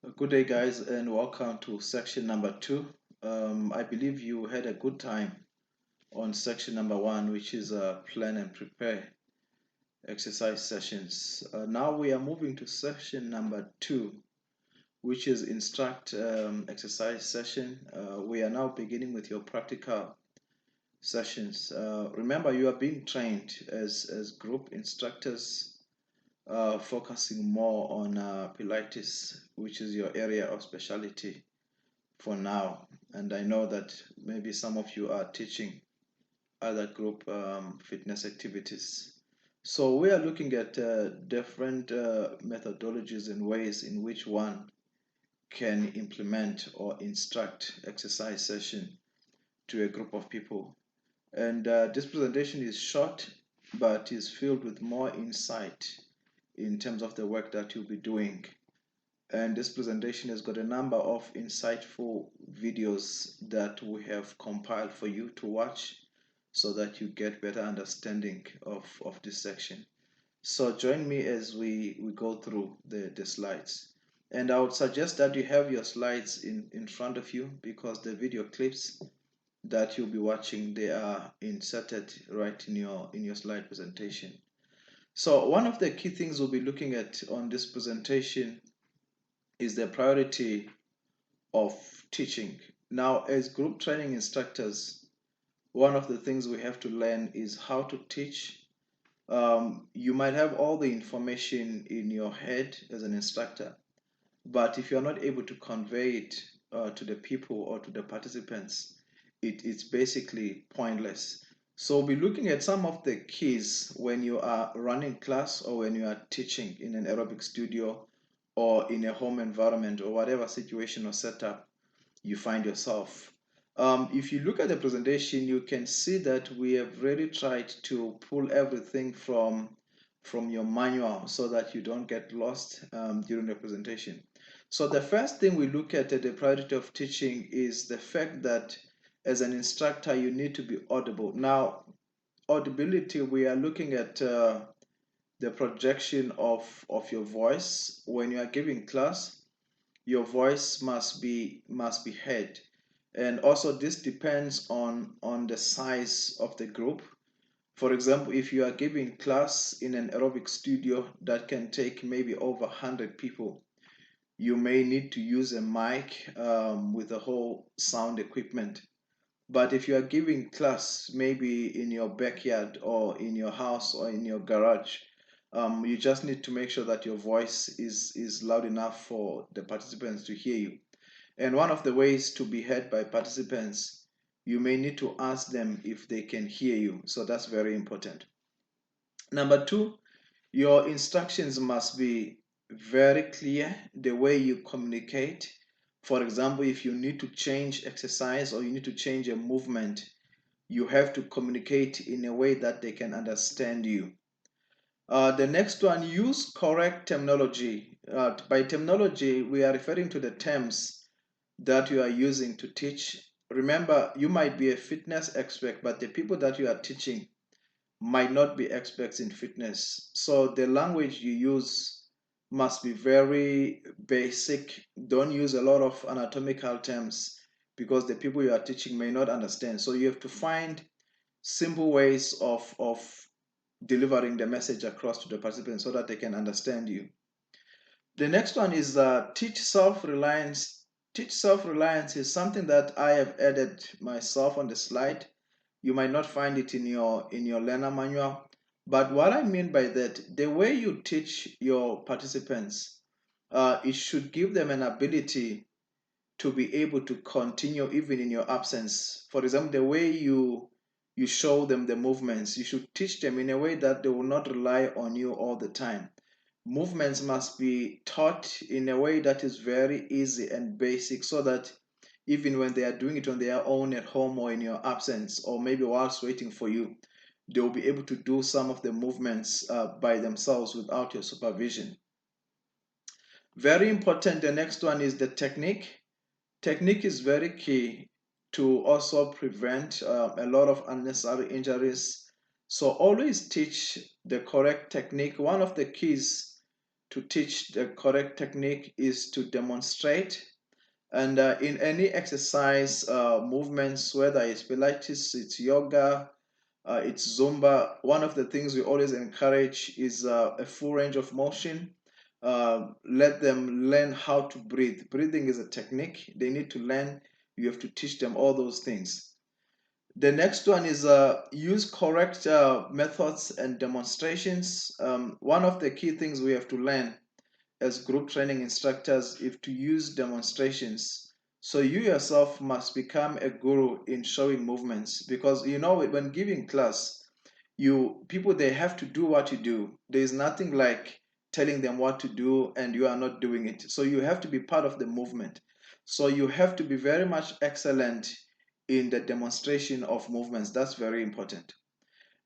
Good day, guys, and welcome to section number two. I believe you had a good time on section number one, which is plan and prepare exercise sessions. Now we are moving to section number two, which is instruct exercise session. We are now beginning with your practical sessions. Remember, you are being trained as group instructors, focusing more on Pilates, which is your area of specialty for now. And I know that maybe some of you are teaching other group fitness activities. So we are looking at different methodologies and ways in which one can implement or instruct exercise session to a group of people. And this presentation is short, but is filled with more insight in terms of the work that you'll be doing. And this presentation has got a number of insightful videos that we have compiled for you to watch so that you get better understanding of this section. So join me as we go through the slides. And I would suggest that you have your slides in front of you because the video clips that you'll be watching, they are inserted right in your slide presentation. So one of the key things we'll be looking at on this presentation is the priority of teaching. Now, as group training instructors, one of the things we have to learn is how to teach. You might have all the information in your head as an instructor, but if you're not able to convey it to the people or to the participants, it's basically pointless. So we'll be looking at some of the keys when you are running class or when you are teaching in an aerobic studio or in a home environment or whatever situation or setup you find yourself. If you look at the presentation, you can see that we have really tried to pull everything from your manual so that you don't get lost during the presentation. So the first thing we look at the priority of teaching is the fact that as an instructor, you need to be audible. Now, audibility, we are looking at the projection of your voice. When you are giving class, your voice must be heard. And also this depends on the size of the group. For example, if you are giving class in an aerobic studio that can take maybe over 100 people, you may need to use a mic with the whole sound equipment. But if you are giving class maybe in your backyard or in your house or in your garage, you just need to make sure that your voice is loud enough for the participants to hear you. And one of the ways to be heard by participants, you may need to ask them if they can hear you. So that's very important. Number two, your instructions must be very clear, the way you communicate. For example, if you need to change exercise or you need to change a movement, you have to communicate in a way that they can understand you. The next one, use correct terminology. By terminology, we are referring to the terms that you are using to teach. Remember, you might be a fitness expert, but the people that you are teaching might not be experts in fitness. So the language you use must be very basic. Don't use a lot of anatomical terms because the people you are teaching may not understand. So you have to find simple ways of delivering the message across to the participants so that they can understand you. The next one is teach self-reliance. Teach self-reliance is something that I have added myself on the slide. You might not find it in your learner manual. But what I mean by that, the way you teach your participants, it should give them an ability to be able to continue even in your absence. For example, the way you show them the movements, you should teach them in a way that they will not rely on you all the time. Movements must be taught in a way that is very easy and basic so that even when they are doing it on their own at home or in your absence or maybe whilst waiting for you, they will be able to do some of the movements by themselves without your supervision. Very important, the next one is the technique. Technique is very key to also prevent a lot of unnecessary injuries. So always teach the correct technique. One of the keys to teach the correct technique is to demonstrate. And in any exercise movements, whether it's Pilates, it's yoga, it's Zumba, one of the things we always encourage is a full range of motion. Let them learn how to breathe. Breathing is a technique. They need to learn. You have to teach them all those things. The next one is use correct methods and demonstrations. One of the key things we have to learn as group training instructors is to use demonstrations. So you yourself must become a guru in showing movements, because you know when giving class, you people they have to do what you do. There is nothing like telling them what to do and you are not doing it. So you have to be part of the movement. So you have to be very much excellent in the demonstration of movements. That's very important.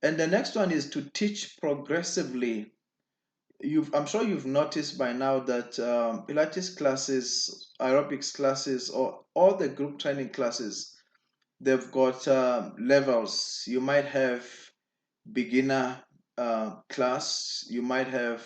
And the next one is to teach progressively. I'm sure you've noticed by now that Pilates classes, aerobics classes, or all the group training classes, they've got levels. You might have beginner class, you might have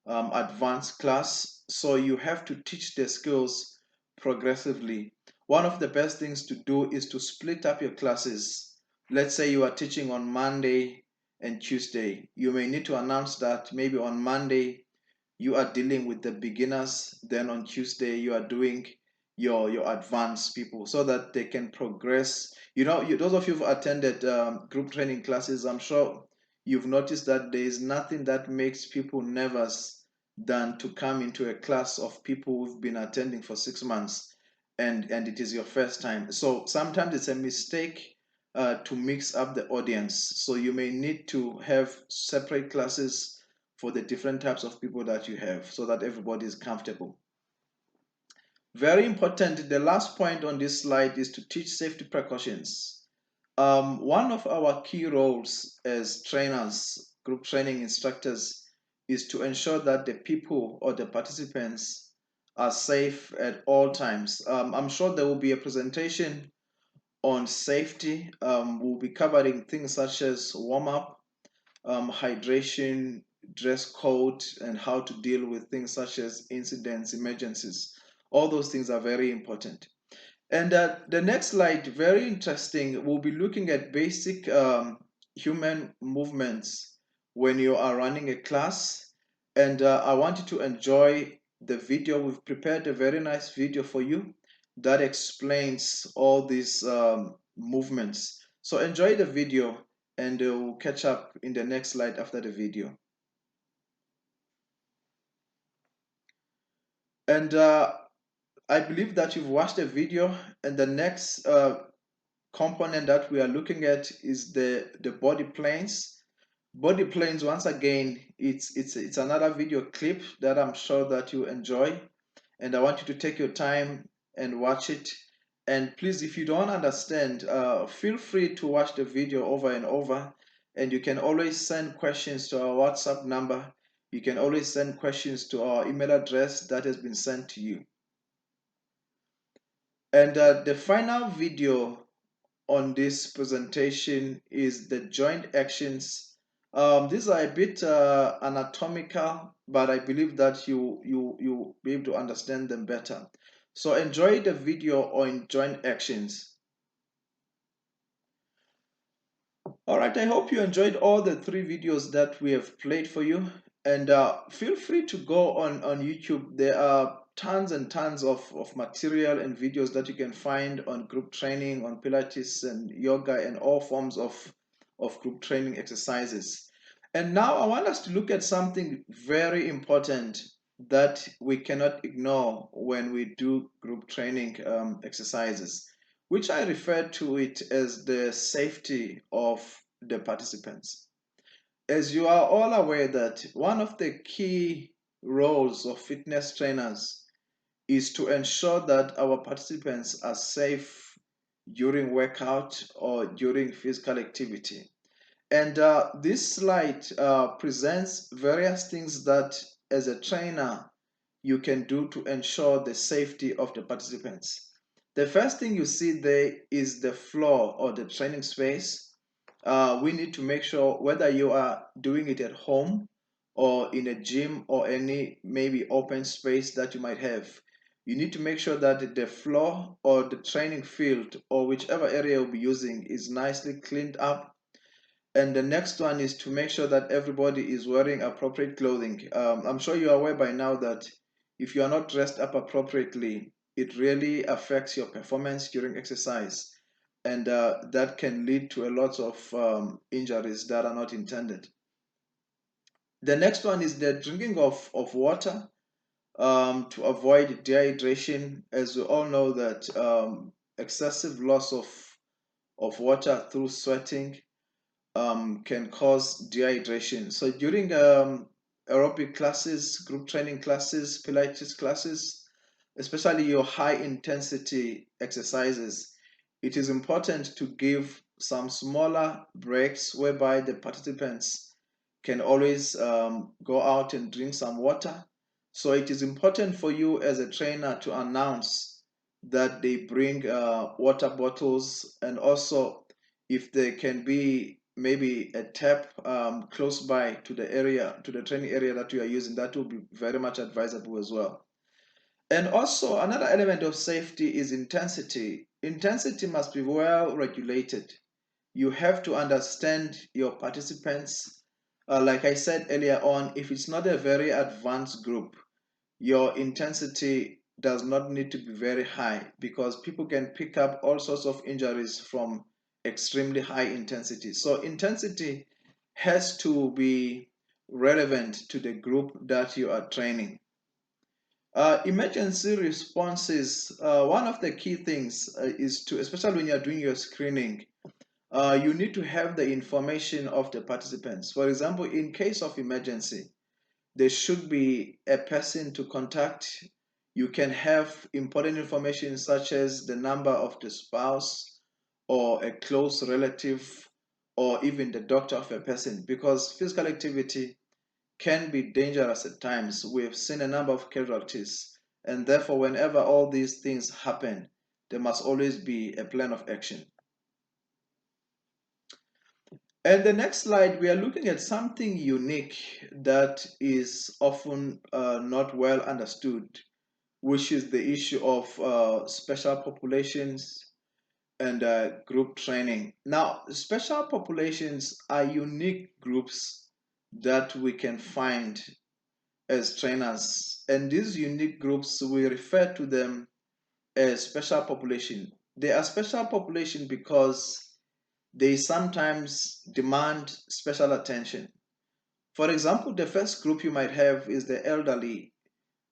advanced class. So you have to teach the skills progressively. One of the best things to do is to split up your classes. Let's say you are teaching on Monday and Tuesday. You may need to announce that maybe on Monday you are dealing with the beginners, then on Tuesday you are doing your advanced people, so that they can progress. Those of you who've attended group training classes, I'm sure you've noticed that there is nothing that makes people nervous than to come into a class of people who've been attending for 6 months, and it is your first time. So sometimes it's a mistake to mix up the audience. So you may need to have separate classes for the different types of people that you have, so that everybody is comfortable. Very important, the last point on this slide is to teach safety precautions. One of our key roles as trainers, group training instructors, is to ensure that the people or the participants are safe at all times. I'm sure there will be a presentation on safety. We'll be covering things such as warm-up, hydration, dress code, and how to deal with things such as incidents, emergencies. All those things are very important. And the next slide, very interesting, we'll be looking at basic human movements when you are running a class. And I want you to enjoy the video. We've prepared a very nice video for you that explains all these movements. So enjoy the video, and we'll catch up in the next slide after the video. And I believe that you've watched the video, and the next component that we are looking at is the body planes. Body planes, once again, it's another video clip that I'm sure that you enjoy, and I want you to take your time and watch it. And please, if you don't understand, feel free to watch the video over and over, and you can always send questions to our WhatsApp number. You can always send questions to our email address that has been sent to you. And the final video on this presentation is the joint actions. These are a bit anatomical, but I believe that you be able to understand them better. So enjoy the video on joint actions. All right, I hope you enjoyed all the 3 videos that we have played for you. And feel free to go on YouTube. There are tons and tons of material and videos that you can find on group training, on Pilates and yoga, and all forms of group training exercises. And now I want us to look at something very important that we cannot ignore when we do group training exercises, which I refer to it as the safety of the participants. As you are all aware that one of the key roles of fitness trainers is to ensure that our participants are safe during workout or during physical activity. And this slide presents various things that as a trainer you can do to ensure the safety of the participants. The first thing you see there is the floor or the training space. We need to make sure whether you are doing it at home or in a gym or any maybe open space that you might have. You need to make sure that the floor or the training field or whichever area you'll be using is nicely cleaned up. And the next one is to make sure that everybody is wearing appropriate clothing. I'm sure you are aware by now that if you are not dressed up appropriately, it really affects your performance during exercise. And that can lead to a lot of injuries that are not intended. The next one is the drinking of water to avoid dehydration. As we all know that excessive loss of water through sweating can cause dehydration. So during aerobic classes, group training classes, Pilates classes, especially your high intensity exercises, it is important to give some smaller breaks whereby the participants can always go out and drink some water. So it is important for you as a trainer to announce that they bring water bottles, and also if there can be maybe a tap close by to the area, to the training area that you are using, that will be very much advisable as well. And also another element of safety is intensity. Intensity must be well regulated. You have to understand your participants. Like I said earlier on, if it's not a very advanced group, your intensity does not need to be very high, because people can pick up all sorts of injuries from extremely high intensity. So intensity has to be relevant to the group that you are training. Emergency responses, one of the key things is to, especially when you're doing your screening, you need to have the information of the participants. For example, in case of emergency, there should be a person to contact. You can have important information such as the number of the spouse or a close relative or even the doctor of a person, because physical activity can be dangerous at times. We've seen a number of casualties, and therefore, whenever all these things happen, there must always be a plan of action. And the next slide, we are looking at something unique that is often not well understood, which is the issue of special populations and group training. Now, special populations are unique groups that we can find as trainers, and these unique groups, we refer to them as special population. They are special population because they sometimes demand special attention. For example, the first group you might have is the elderly.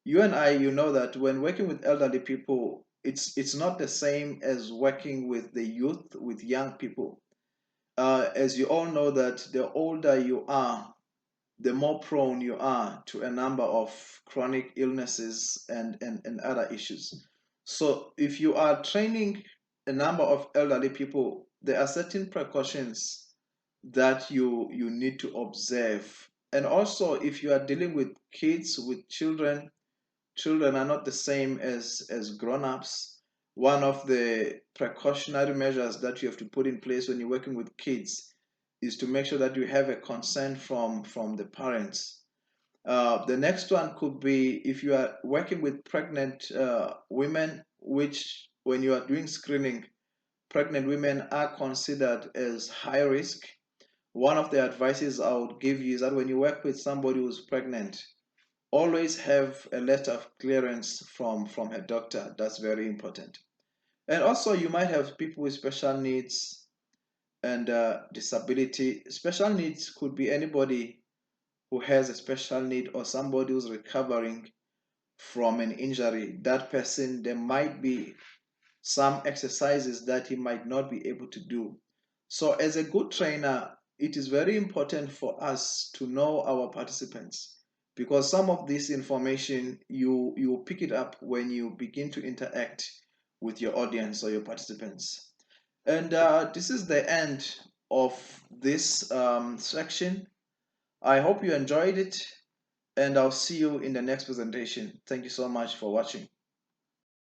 You and I, you know that when working with elderly people, it's not the same as working with the youth, with young people. As you all know that the older you are, the more prone you are to a number of chronic illnesses and other issues. So if you are training a number of elderly people, there are certain precautions that you need to observe. And also, if you are dealing with kids, with children, children are not the same as grown-ups. One of the precautionary measures that you have to put in place when you're working with kids is to make sure that you have a consent from the parents. The next one could be if you are working with pregnant women, which when you are doing screening, pregnant women are considered as high risk. One of the advices I would give you is that when you work with somebody who's pregnant, always have a letter of clearance from her doctor. That's very important. And also, you might have people with special needs and disability. Special needs could be anybody who has a special need or somebody who's recovering from an injury. That person, there might be some exercises that he might not be able to do. So, as a good trainer, it is very important for us to know our participants, because some of this information you pick it up when you begin to interact with your audience or your participants. And this is the end of this section. I hope you enjoyed it, and I'll see you in the next presentation. Thank you so much for watching.